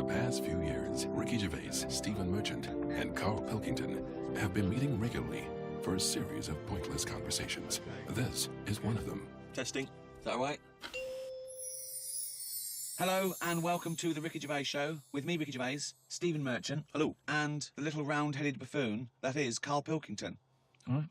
past few years, Ricky Gervais, Stivен Merchant, and Karl Pilkington have been meeting regularly for a series of pointless conversations. This is one of them. Testing. Is that all right? Hello and welcome to the Ricky Gervais Show with me, Ricky Gervais, Stiven Merchant. Hello. And the little round-headed buffoon that is Karl Pilkington. All right.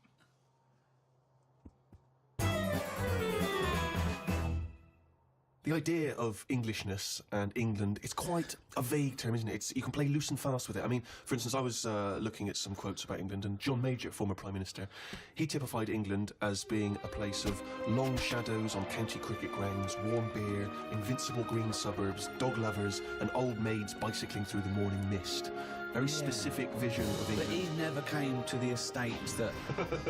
The idea of Englishness and England, it's quite a vague term, isn't it? You can play loose and fast with it. I mean, for instance, I was looking at some quotes about England, and John Major, former Prime Minister, he typified England as being a place of long shadows on county cricket grounds, warm beer, invincible green suburbs, dog lovers, and old maids bicycling through the morning mist. Very specific vision of England. But he never came to the estate that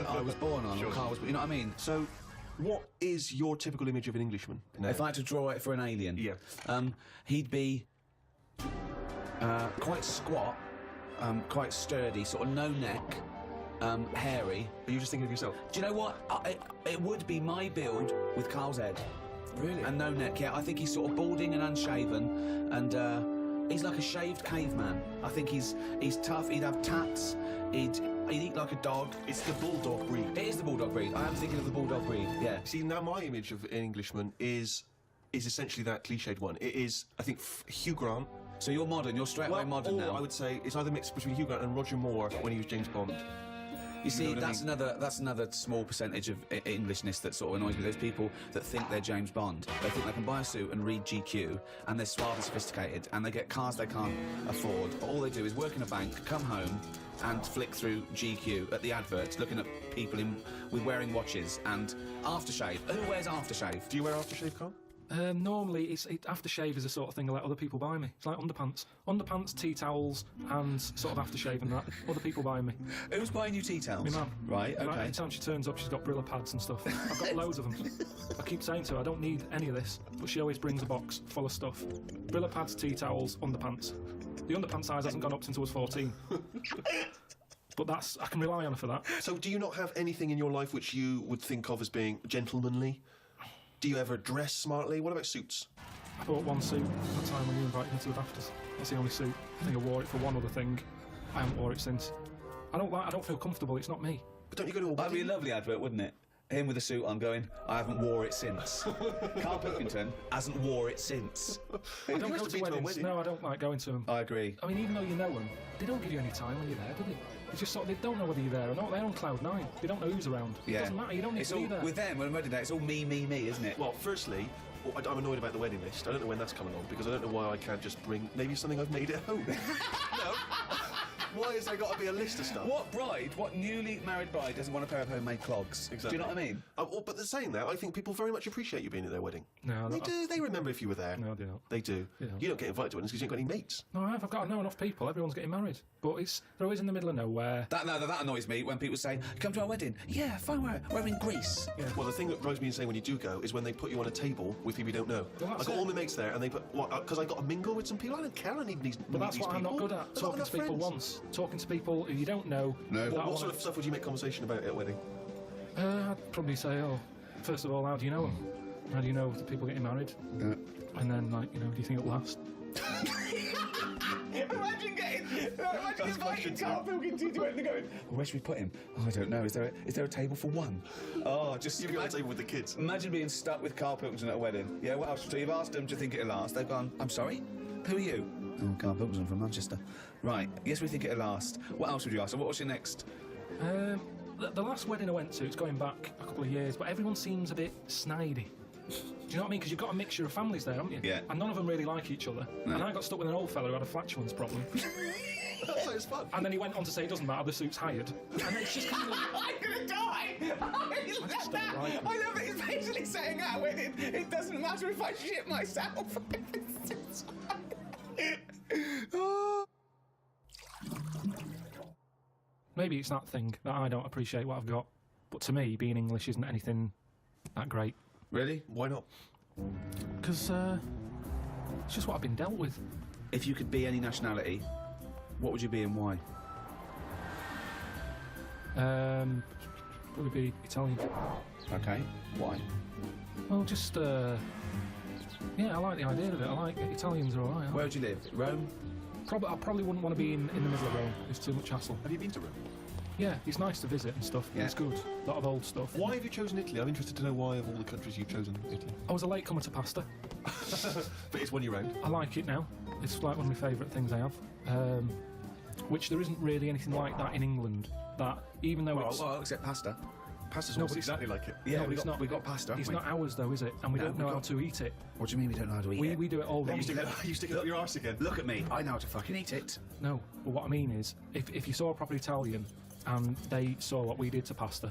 I was born on, or Karl was, you know what I mean? So, what is your typical image of an Englishman? If I had to draw it for an alien, he'd be quite squat, quite sturdy, sort of no neck, hairy. Are you just thinking of yourself? Do you know what? It would be my build with Karl's head. Really? And no neck, yeah. I think he's sort of balding and unshaven, and he's like a shaved caveman. I think he's tough, he'd have tats, he'd eat like a dog. It's the bulldog breed. It is the bulldog breed. I am thinking of the bulldog breed, yeah. See, now my image of an Englishman is essentially that cliched one. It is, I think, Hugh Grant. So you're modern, you're straight away modern now. I would say it's either mixed between Hugh Grant and Roger Moore when he was James Bond. You see, that's another small percentage of Englishness that sort of annoys me. Those people that think they're James Bond. They think they can buy a suit and read GQ, and they're suave and sophisticated, and they get cars they can't afford. All they do is work in a bank, come home, and flick through GQ at the adverts, looking at people with wearing watches and aftershave. Who wears aftershave? Do you wear aftershave, Carl? Normally, aftershave is the sort of thing I let other people buy me. It's like underpants, tea towels, and sort of aftershave and that. Other people buy me. Who's buying you tea towels? My mum. Right, okay. Right, anytime she turns up, she's got Brilla pads and stuff. I've got loads of them. I keep saying to her, I don't need any of this, but she always brings a box full of stuff. Brilla pads, tea towels, underpants. The underpants size hasn't gone up since I was 14. But I can rely on her for that. So do you not have anything in your life which you would think of as being gentlemanly? Do you ever dress smartly? What about suits? I bought one suit at the time when you invited me to the BAFTAs. That's the only suit. I think I wore it for one other thing. I haven't wore it since. I don't feel comfortable, it's not me. But don't you go to a wedding? That'd be a lovely advert, wouldn't it? Him with a suit on going, I haven't wore it since. Karl Pilkington hasn't wore it since. I don't go to weddings. No, I don't like going to them. I agree. I mean, even though you know them, they don't give you any time when you're there, do they? It's just sort of, they don't know whether you're there or not. They're on cloud nine. They don't know who's around. Yeah. It doesn't matter, you don't need to be there. With them, when I'm wedding day, it's all me, isn't it? Well, firstly, I'm annoyed about the wedding list. I don't know when that's coming on, because I don't know why I can't just bring maybe something I've made at home. No. Why has there got to be a list of stuff? What newly married bride doesn't want a pair of homemade clogs? Exactly. Do you know what I mean? But they're saying that, I think people very much appreciate you being at their wedding. No, they do. They remember if you were there. No, they don't. They do. They don't. You don't get invited to weddings because you ain't got any mates. No, I've got to know enough people. Everyone's getting married. But they're always in the middle of nowhere. That annoys me when people say, come to our wedding. Yeah, fine, we're in Greece. Yeah. Well, the thing that drives me insane when you do go is when they put you on a table with people you don't know. Well, I got all my mates there and they put, because I got to mingle with some people. I don't care, I need these But that's what I'm not good at, talking to people once. Talking to people who you don't know. No. What sort of stuff would you make conversation about at a wedding? I'd probably say, first of all, how do you know them? How do you know the people getting married? Yeah. And then, do you think it'll last? Imagine inviting Karl Pilkington to it and going, where should we put him? Oh, I don't know. Is there a table for one? Oh, just You'd be on a table with the kids. Imagine being stuck with Karl Pilkington at a wedding. Yeah, what else? So you've asked them, do you think it'll last? They've gone, I'm sorry? Who are you? Oh, Karl Pilkington from Manchester. Right, yes, we think it'll last. What else would you ask? So what was your next? The last wedding I went to, it's going back a couple of years, but everyone seems a bit snidey. Do you know what I mean? Because you've got a mixture of families there, haven't you? Yeah. And none of them really like each other. No. And I got stuck with an old fella who had a flatulence problem. That sounds fun. And then he went on to say it doesn't matter, the suit's hired. And it's just kind of... I'm gonna die! I love it. He's basically saying at a wedding, it doesn't matter if I shit myself. Maybe it's that thing that I don't appreciate what I've got. But to me, being English isn't anything that great. Really? Why not? Because, it's just what I've been dealt with. If you could be any nationality, what would you be and why? Probably be Italian. Okay, why? Well, just, Yeah, I like the idea of it. I like it. Italians are alright. Where would you live? Rome? I probably wouldn't want to be in the middle of Rome. It's too much hassle. Have you been to Rome? Yeah, it's nice to visit and stuff. Yeah. It's good. A lot of old stuff. Why have you chosen Italy? I'm interested to know why of all the countries you've chosen Italy. I was a late comer to pasta. But it's one year round. I like it now. It's like one of my favourite things I have. Which there isn't really anything like that in England. That even though it's Well, except pasta. Pasta's No, almost but it's- exactly like it. Yeah, No, but we it's got, not- we got pasta, haven't it's we? not ours though, is it? And we No, don't we know how got- to eat it. What do you mean we don't know how to eat it? We do it all wrong. You stick it up your arse again. Look at me. I know how to fucking eat it. No, but what I mean is, if you saw a proper Italian and they saw what we did to pasta,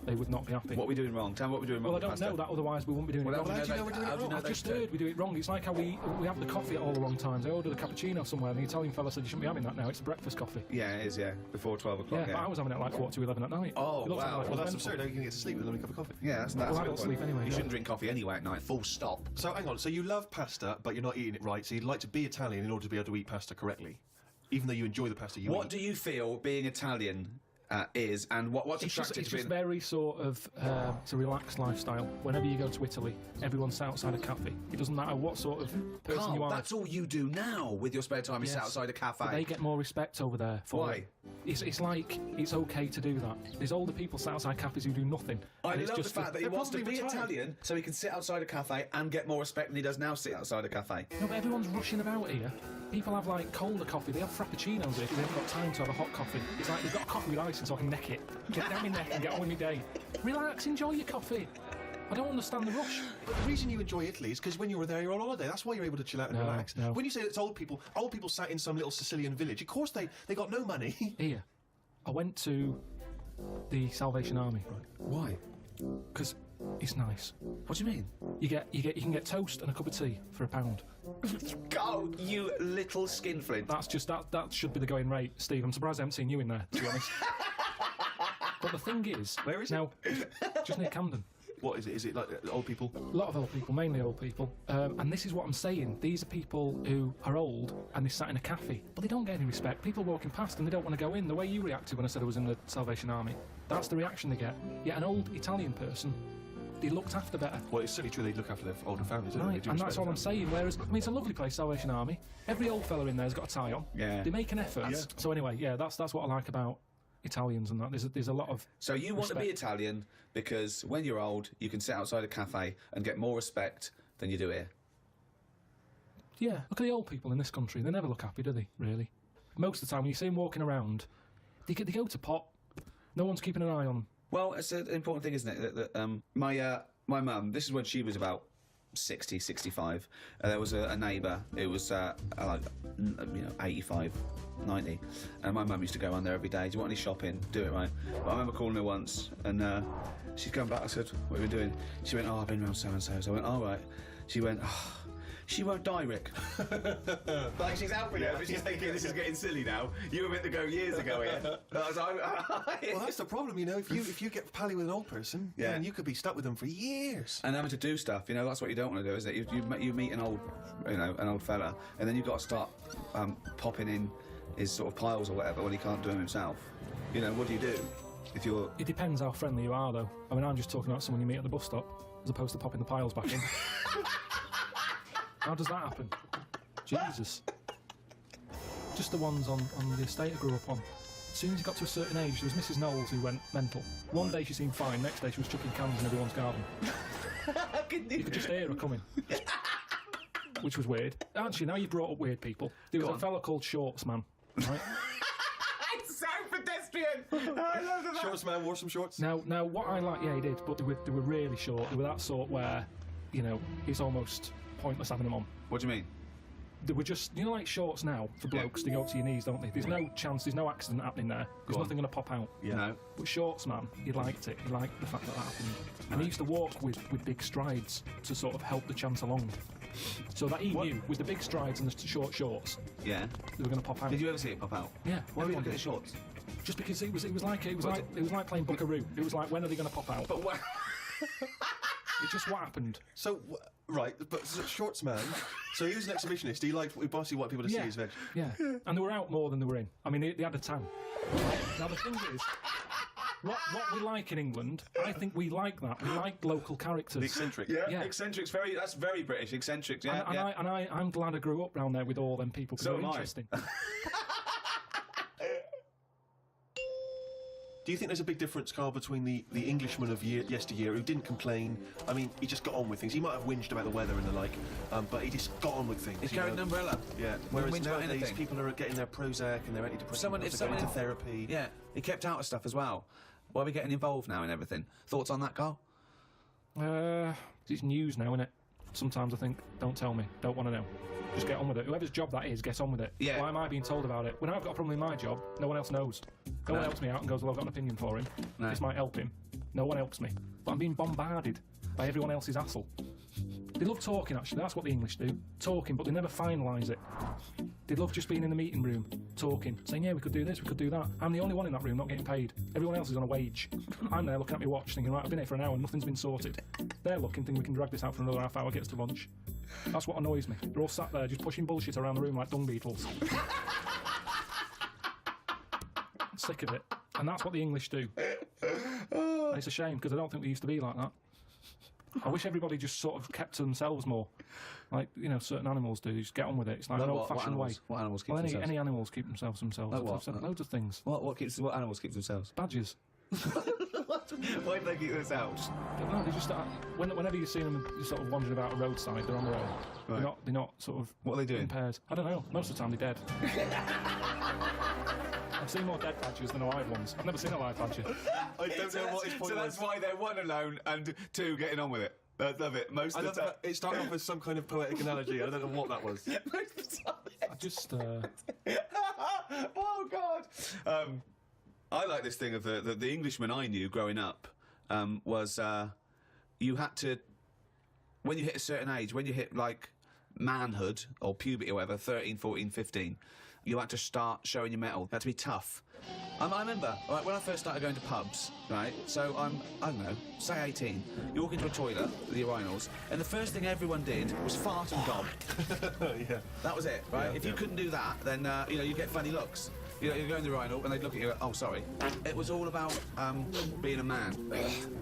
they would not be happy. What are we doing wrong? Tell me what we're doing wrong Well, I with don't pasta. know that, otherwise we wouldn't be doing Well, it how wrong. do you know we're doing it how do you wrong? know I've those just two? heard we do it wrong. It's like how we have the coffee at all the wrong times. I ordered a cappuccino somewhere and the Italian fella said you shouldn't be having that now, it's a breakfast coffee. Yeah, it is, yeah. Before 12 o'clock, Yeah, but I was having it like 4 to 11 at night. Oh, It looks wow. like Well, that's mental. absurd. Now you can get to sleep with a lovely cup of coffee. Yeah, that's Well, a I good don't sleep point. anyway, You no. shouldn't drink coffee anyway at night. Full stop. So hang on. So you love pasta, but you're not eating it right. So you'd like to be Italian in order to be able to eat pasta correctly, even though you enjoy the pasta you What eat. do you feel being Italian is, and what's It's attractive just to being... very sort of, it's a relaxed lifestyle. Whenever you go to Italy, everyone's outside a cafe. It doesn't matter what sort of person Carl, you are. that's all you do now with your spare time is sit Yes. outside a cafe. But they get more respect over there. For Why? it. It's like it's okay to do that. There's older people sat outside cafes who do nothing. I and it's love the just fact that he they're wants to probably be retired. Italian so he can sit outside a cafe and get more respect than he does now sit outside a cafe. No, but everyone's rushing about here. People have like colder coffee. They have frappuccinos here because they haven't got time to have a hot coffee. It's like they've got a coffee with ice so I can neck it. Get down my neck and get on with my day. Relax, enjoy your coffee. I don't understand the rush. But the reason you enjoy Italy is because when you were there, you're on holiday. That's why you're able to chill out and No, relax. no. When you say it's old people sat in some little Sicilian village. Of course they got no money. Here, I went to the Salvation Army Why? because it's nice. What do you mean? You can get toast and a cup of tea for £1. Go, you little skinflint. That's just that should be the going rate, Steve. I'm surprised I haven't seen you in there, to be honest. But the thing is, Where is it? now, just near Camden. What is it? Is it like old people? A lot of old people, mainly old people. And this is what I'm saying. These are people who are old and they sat in a cafe, but they don't get any respect. People walking past and they don't want to go in. The way you reacted when I said I was in the Salvation Army, that's the reaction they get. Yet an old Italian person, they looked after better. Well, it's certainly true they look after their older families, don't they? Right, do and respect that's all them. I'm saying. Whereas, I mean, it's a lovely place, Salvation Army. Every old fella in there's got a tie on. Yeah. They make an effort. Yeah. So anyway, yeah, that's what I like about Italians and that. There's a lot of. So you want to be respect. Italian because when you're old, you can sit outside a cafe and get more respect than you do here. Yeah, look at the old people in this country. They never look happy, do they? Really. Most of the time, when you see them walking around, they go to pot. No one's keeping an eye on them. Well, it's an important thing, isn't it? That my mum, this is when she was about 60, 65. There was a neighbour who was like, 85, 90. And my mum used to go around there every day. Do you want any shopping? Do it, right? But I remember calling her once and she'd come back. I said, what are we doing? She went, I've been around so-and-so. So I went, all right. She went, she won't die, Rick. Like she's helping her, but she's thinking this is getting silly now. You were meant to go years ago here. I was like, Well, that's the problem, if you get pally with an old person, Yeah. then you could be stuck with them for years. and having to do stuff, that's what you don't want to do, is it? You meet an old fella, and then you've got to start popping in his sort of piles or whatever when he can't do them himself. What do you do if you're? It depends how friendly you are, though. I mean, I'm just talking about someone you meet at the bus stop, as opposed to popping the piles back in. How does that happen? Jesus. Just the ones on the estate I grew up on. As soon as he got to a certain age, there was Mrs. Knowles who went mental. One day she seemed fine, next day she was chucking cans in everyone's garden. You could just hear her coming. Which was weird. Actually, now you've brought up weird people. There was a fella called Shorts Man, right? It's so pedestrian. I love that. Shorts man wore some shorts. Now, what I like, yeah, he did, but they were really short. They were that sort where, it's almost pointless having them on. What do you mean? They were just, like shorts now for blokes, they go up to your knees, don't they? There's no chance, there's no accident happening there. There's nothing going to pop out. Yeah. No. But Shorts Man, he liked it. He liked the fact that happened. And he used to walk with big strides to sort of help the chance along. So that he knew, with the big strides and the short shorts, Yeah. they were going to pop out. Did you ever see it pop out? Yeah. Why were you everyone looking at did. the shorts? Just because it was like playing Buckaroo. It was like, when are they going to pop out? But what? It's just what happened. So, right, but Shorts man, so he was an exhibitionist. He liked bossy white people to see his veg. Yeah. And they were out more than they were in. I mean, they had a tan. Now, the thing is, what we like in England, I think we like that. We like local characters. The eccentric. Yeah. Eccentrics, that's very British. Eccentrics, I'm glad I grew up round there with all them people, because So they're am I. interesting. Do you think there's a big difference, Carl, between the Englishman of yesteryear who didn't complain? I mean, he just got on with things. He might have whinged about the weather and the like, but he just got on with things. He carried an umbrella. Yeah. Whereas nowadays, people are getting their Prozac and their antidepressants. If someone into therapy. Yeah, he kept out of stuff as well. Why are we getting involved now in everything? Thoughts on that, Carl? It's news now, innit? Sometimes I think, don't tell me, don't want to know. Just get on with it. Whoever's job that is, get on with it. Yeah. Why am I being told about it? When I've got a problem in my job, no one else knows. No one helps me out and goes, well, I've got an opinion for him. No. This might help him. No one helps me. But I'm being bombarded by everyone else's hassle. They love talking, actually. That's what the English do. Talking, but they never finalise it. They love just being in the meeting room, talking, saying, yeah, we could do this, we could do that. I'm the only one in that room not getting paid. Everyone else is on a wage. I'm there looking at my watch, thinking, right, I've been here for an hour and nothing's been sorted. They're looking, thinking we can drag this out for another half hour, get us to lunch. That's what annoys me. They're all sat there just pushing bullshit around the room like dung beetles. I'm sick of it. And that's what the English do. And it's a shame, because I don't think we used to be like that. I wish everybody just sort of kept to themselves more. Like, you know, certain animals do. Just get on with it. It's like an old-fashioned way. What animals keep themselves? Any animals keep themselves. Like what? Loads of things. What animals keep themselves? Badgers. Why do they keep themselves? No, they just whenever you see them just sort of wandering about a roadside, they're on their own. Right. They're not sort of. What are they doing? In pairs. I don't know. Most of the time they're dead. I've seen more dead badgers than alive ones. I've never seen a live badger. I don't know what his point was. So that's why they're one alone and two getting on with it. I love it. Most of the time. It started off as some kind of poetic analogy. I don't know what that was. Most of the time. I just. Oh God. I like this thing of the Englishman I knew growing up was you had to, when you hit a certain age, when you hit like manhood or puberty or whatever, 13, 14, 15, you had to start showing your mettle. You had to be tough. I remember, right, when I first started going to pubs, right, so I don't know, say 18, you walk into a toilet with your urinals, and the first thing everyone did was fart and gob. Yeah. That was it, right? Yeah, if you couldn't do that, then, you know, you get funny looks. You know, you go in the urinal and they'd look at you and go, oh, sorry. It was all about being a man,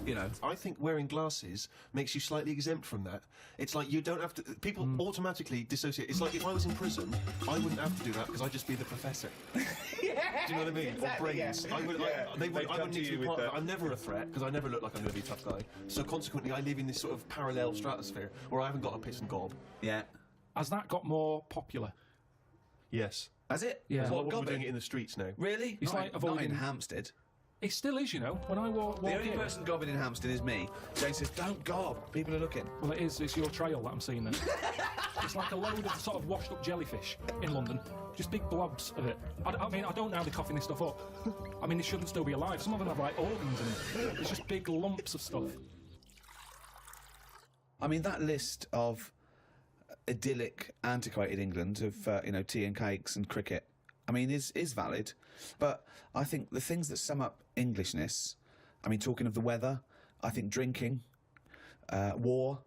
you know. I think wearing glasses makes you slightly exempt from that. It's like you don't have to... People automatically dissociate. It's like if I was in prison, I wouldn't have to do that because I'd just be the professor. Yeah, do you know what I mean? Exactly, Or brains. yeah. I wouldn't need to be part of it. I'm never a threat because I never look like I'm going to be a tough guy. So consequently, I live in this sort of parallel stratosphere where I haven't got a piss and gob. Yeah. Has that got more popular? Yes. Has it? Yeah. What, What, we're doing gobbing? it in the streets now. Really? It's like not avoiding- in Hampstead. It still is, you know. When I walk The only in, person gobbing in Hampstead is me. Jane says, don't gob. People are looking. well, it is. It's your trail that I'm seeing there. It's like a load of sort of washed-up jellyfish in London. Just big blobs of it. I mean, I don't know how they're coughing this stuff up. I mean, they shouldn't still be alive. Some of them have, like, organs in them. It's just big lumps of stuff. I mean, that list of idyllic, antiquated England of, you know, tea and cakes and cricket, I mean, is valid. But I think the things that sum up Englishness, I mean, talking of the weather, I think drinking, war,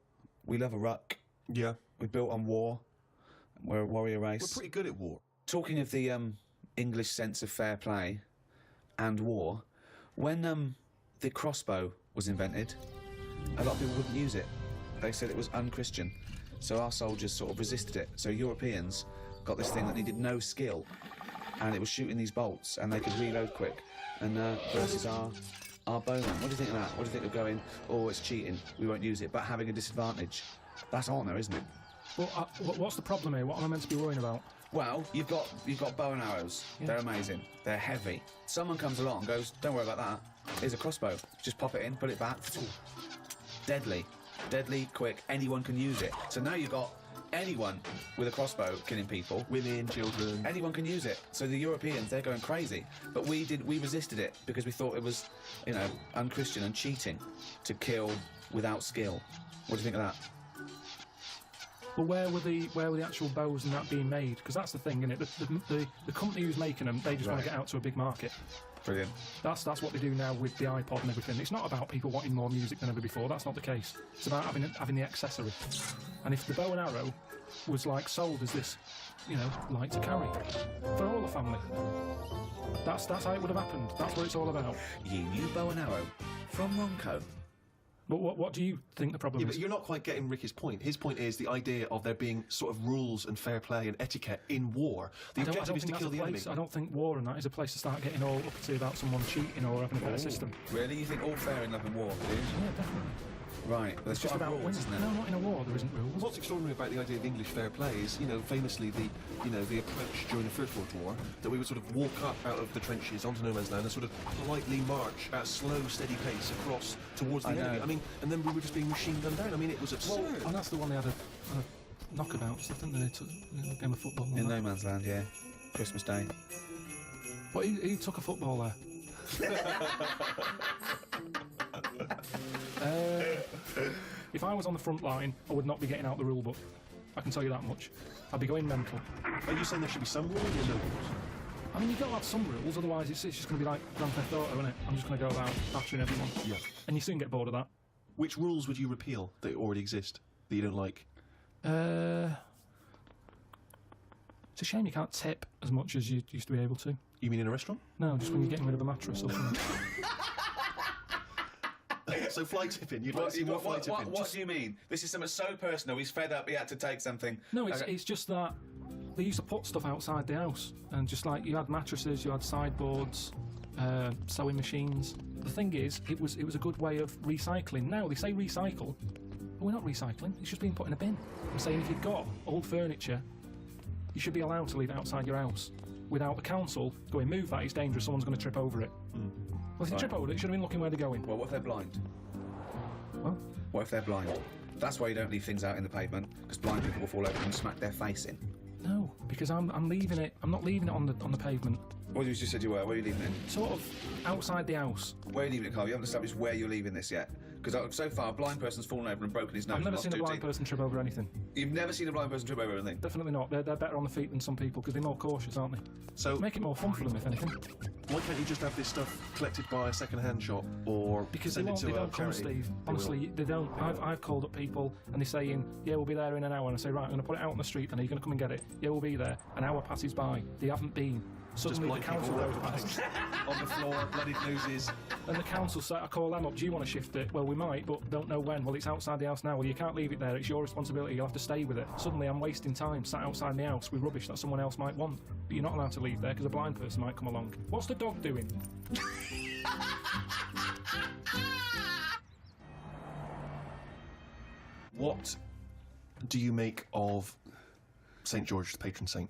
we love a ruck. Yeah. We're built on war. We're a warrior race. We're pretty good at war. Talking of the English sense of fair play and war, when the crossbow was invented, a lot of people wouldn't use it. They said it was un-Christian. So our soldiers sort of resisted it. So Europeans got this thing that needed no skill, and it was shooting these bolts, and they could reload quick. And versus our bowman. What do you think of that? What do you think of going, oh, it's cheating, we won't use it, but having a disadvantage? That's honour, isn't it? Well, what's the problem here? What am I meant to be worrying about? Well, you've got bow and arrows. Yeah. They're amazing. They're heavy. Someone comes along and goes, don't worry about that. Here's a crossbow. Just pop it in, put it back. Deadly. Deadly, quick. Anyone can use it. So now you've got anyone with a crossbow killing people. Women, children. Anyone can use it. So the Europeans, they're going crazy. But we resisted it because we thought it was, you know, un-Christian and cheating to kill without skill. What do you think of that? Well, where were the actual bows and that being made? Because that's the thing, isn't it? The company who's making them, they just want to get out to a big market. Brilliant. That's what they do now with the iPod and everything. It's not about people wanting more music than ever before. That's not the case. It's about having the accessory. And if the bow and arrow was like sold as this, you know, light to carry for all the family, That's how it would have happened. That's what it's all about. You knew bow and arrow from Ronco. But what do you think the problem Yeah, is? but you're not quite getting Ricky's point. His point is the idea of there being sort of rules and fair play and etiquette in war. The objective is to kill the enemy. I don't think war and that is a place to start getting all uppity about someone cheating or having a better system. Really? You think all fair in love and war, do you? Yeah, definitely. Right, but It's just about rules, winning. isn't it? No, not in a war. There isn't rules. What's extraordinary about the idea of English fair play is, famously the approach during the First World War, that we would sort of walk up out of the trenches onto no man's land and sort of politely march at a slow, steady pace across towards the enemy. I mean, and then we were just being machine gunned down. I mean, it was absurd. Well, and that's the one they had a knockabout stuff, didn't they? Took a game of football. In no man's land, yeah. Christmas Day. But he took a football there. If I was on the front line, I would not be getting out the rule book. I can tell you that much. I'd be going mental. Are you saying there should be some rules or no rules? I mean, you've got to have some rules, otherwise it's just going to be like Grand Theft Auto, isn't it? I'm just going to go about battering everyone. Yeah. And you soon get bored of that. Which rules would you repeal that already exist that you don't like? It's a shame you can't tip as much as you used to be able to. You mean in a restaurant? No, just when you're getting rid of a mattress or something. So fly tipping. You'd like to see more fly tipping. What do you mean? This is something so personal. He's fed up. He had to take something. No, it's just that they used to put stuff outside the house, and just like you had mattresses, you had sideboards, sewing machines. The thing is, it was a good way of recycling. Now they say recycle, but we're not recycling. It's just being put in a bin. I'm saying if you've got old furniture, you should be allowed to leave it outside your house without the council going, move that, it's dangerous, someone's going to trip over it. Well, if they trip over it, should have been looking where they're going. Well, what if they're blind? What? What if they're blind? That's why you don't leave things out in the pavement, because blind people will fall over and smack their face in. No, because I'm leaving it. I'm not leaving it on the pavement. Well, you just said you were. Where are you leaving it? Sort of outside the house. Where are you leaving it, Carl? You haven't established where you're leaving this yet. Because so far, a blind person's fallen over and broken his nose. I've never and seen a lost blind 2 teeth. person trip over anything. You've never seen a blind person trip over anything? Definitely not. They're better on the feet than some people because they're more cautious, aren't they? So Make it more fun for them, if anything. why can't you just have this stuff collected by a second-hand shop or Because they send it won't. to They a don't come, charity? Steve. They Honestly, they don't. I've called up people and they're saying, "Yeah, we'll be there in an hour." And I say, "Right, I'm going to put it out on the street. And are you going to come and get it?" "Yeah, we'll be there." An hour passes by. They haven't been. Suddenly, the blind council people goes past. on the floor, bloodied noses. And the council say, I call them up, "Do you want to shift it?" "Well, we might, but don't know when." "Well, it's outside the house now." "Well, you can't leave it there, it's your responsibility, you'll have to stay with it." Suddenly I'm wasting time sat outside my house with rubbish that someone else might want. But you're not allowed to leave there because a blind person might come along. What's the dog doing? What do you make of St. George, the patron saint?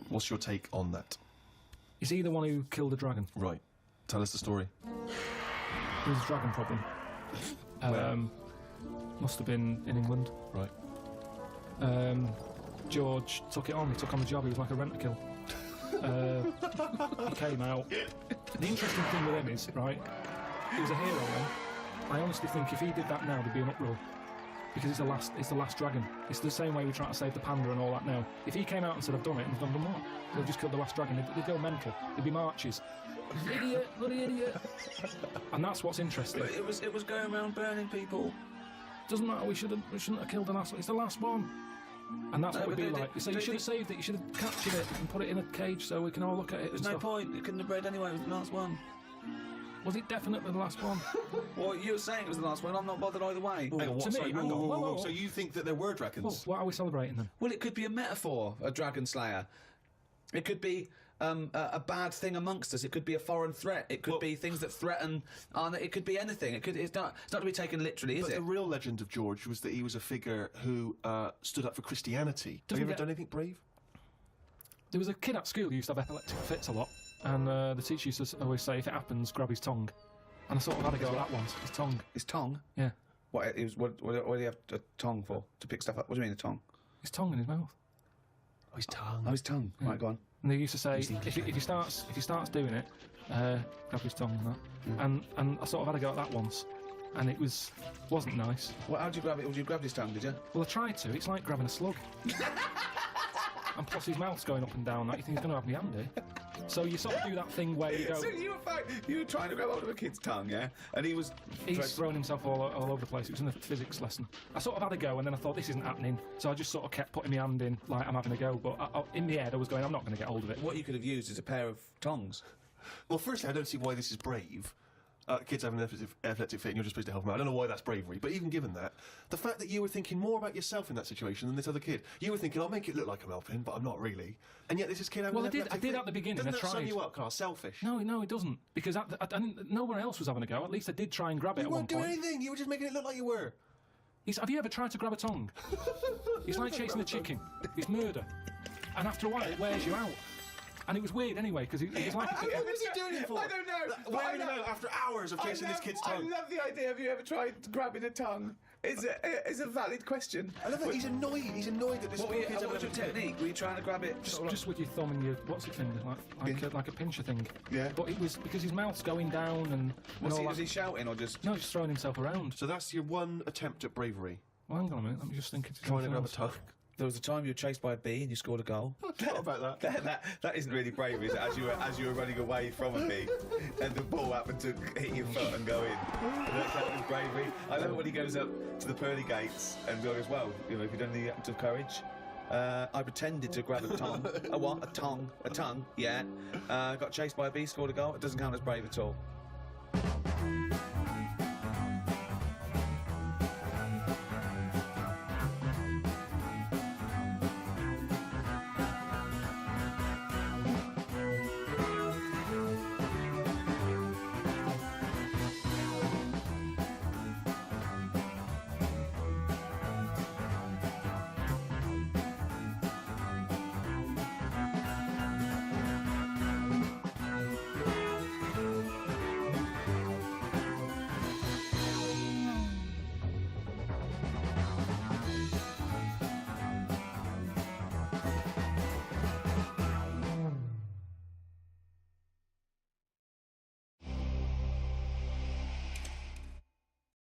What's your take on that? Is he the one who killed the dragon? Right. Tell us the story. There's a dragon problem. Must have been in England. Right. George took it on, he took on the job, he was like a rent-a-kill. He came out. The interesting thing with him is, right, he was a hero then. I honestly think if he did that now, there'd be an uproar. Because it's the last dragon. It's the same way we try to save the panda and all that now. If he came out and said, "I've done it," and he's done what? They've just killed the last dragon, they'd go mental. There'd be marches. Idiot, bloody idiot. And that's what's interesting. But it was going around burning people. Doesn't matter, we shouldn't have killed the last one. It's the last one. And that's what but it'd be they- like. You say you should have saved it, you should have captured it and put it in a cage so we can all look at it. There's and no stuff. point. It couldn't have bred anyway. It was the last one. Was it definitely the last one? Well, you were saying it was the last one. I'm not bothered either way. Hang on, what? to me, Sorry, hang on, whoa. So you think that there were Well, dragons? what are we celebrating then? Well, it could be a metaphor, a dragon slayer. It could be a bad thing amongst us. It could be a foreign threat. It could be things that threaten. It could be anything. It's not to be taken literally, is But it? the real legend of George was that he was a figure who stood up for Christianity. Have Doesn't you ever get- done anything brave? There was a kid at school who used to have epileptic fits a lot, and the teacher used to always say, if it happens, grab his tongue. And I sort of had a go at that once, his tongue. His tongue. Yeah, What do you have a tongue for? To pick stuff up? What do you mean a tongue? his tongue in his mouth. Oh, his tongue. Oh, his tongue. Right, go on. And they used to say, if he starts doing it, grab his tongue and that. And I sort of had a go at that once, and it wasn't nice. Well, how did you grab it? Well, you grabbed his tongue, did you? Well, I tried to. It's like grabbing a slug. And plus his mouth's going up and down. That you think he's going to have me hand here. So you sort of do that thing where you go. So you were trying to grab hold of a kid's tongue, yeah? And he was. He's thrown himself all over the place. It was in the physics lesson. I sort of had a go, and then I thought, this isn't happening. So I just sort of kept putting my hand in, like I'm having a go. But in the head, I was going, I'm not going to get hold of it. What you could have used is a pair of tongs. Well, firstly, I don't see why this is brave. Kids have an epileptic fit and you're just supposed to help them out. I don't know why that's bravery, but even given that, the fact that you were thinking more about yourself in that situation than this other kid. You were thinking, I'll make it look like I'm helping, but I'm not really. And yet this is kid having an epileptic fit. I did at the beginning. Doesn't I that tried. sum you up, Carl? Selfish. No, it doesn't. Because nowhere else was having a go. At least I did try and grab it You at one weren't doing point. anything. You were just making it look like you were. Have you ever tried to grab a tongue? It's like chasing a chicken. It's murder. And after a while, it wears you out. And it was weird anyway, because it was like... What was he doing it for? I don't know. Wearing him out after hours of chasing this kid's tongue. I love the idea. Have you ever tried grabbing a tongue? It's a valid question. I love that he's annoyed. He's annoyed that this What poor kid's having was your a fit. technique? Were you trying to grab it? Just with your thumb and your... What's it finger? Like a pincher thing. Yeah. But it was because his mouth's going down and... Was he shouting or just... No, just throwing himself around. So that's your one attempt at bravery. Well, hang on a minute. Let me just think. Trying to grab a tongue. There was a time you were chased by a bee and you scored a goal. What about that? That isn't really bravery, is it? As you were running away from a bee, and the ball happened to hit your foot and go in. That was bravery. I love it when he goes up to the pearly gates and goes, well, if you've done the act of courage. I pretended to grab a tongue. A what? A tongue. Yeah. Got chased by a bee, scored a goal. It doesn't count as brave at all.